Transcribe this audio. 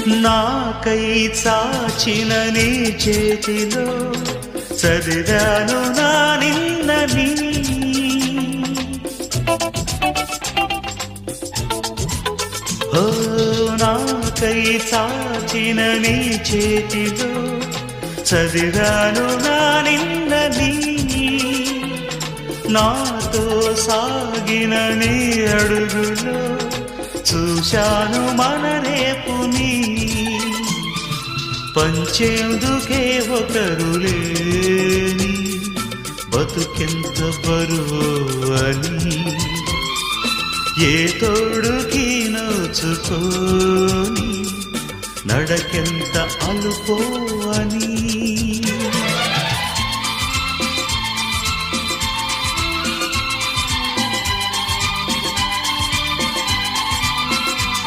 నాకై చాచిన నీ చేతిలో చదివాను నా నిన్నని. ఓ నాకై చాచిన నీ చేతిలో చదివాను నా నిన్నని. నాతో సాగిన నీ అడుగులో చూశాను మన రేపుని. పంచేందుకే ఒకరు లేని బతుకెంత బరువు అని, ఏ తోడుకి నోచుకోని నడకెంత అలుపో అని.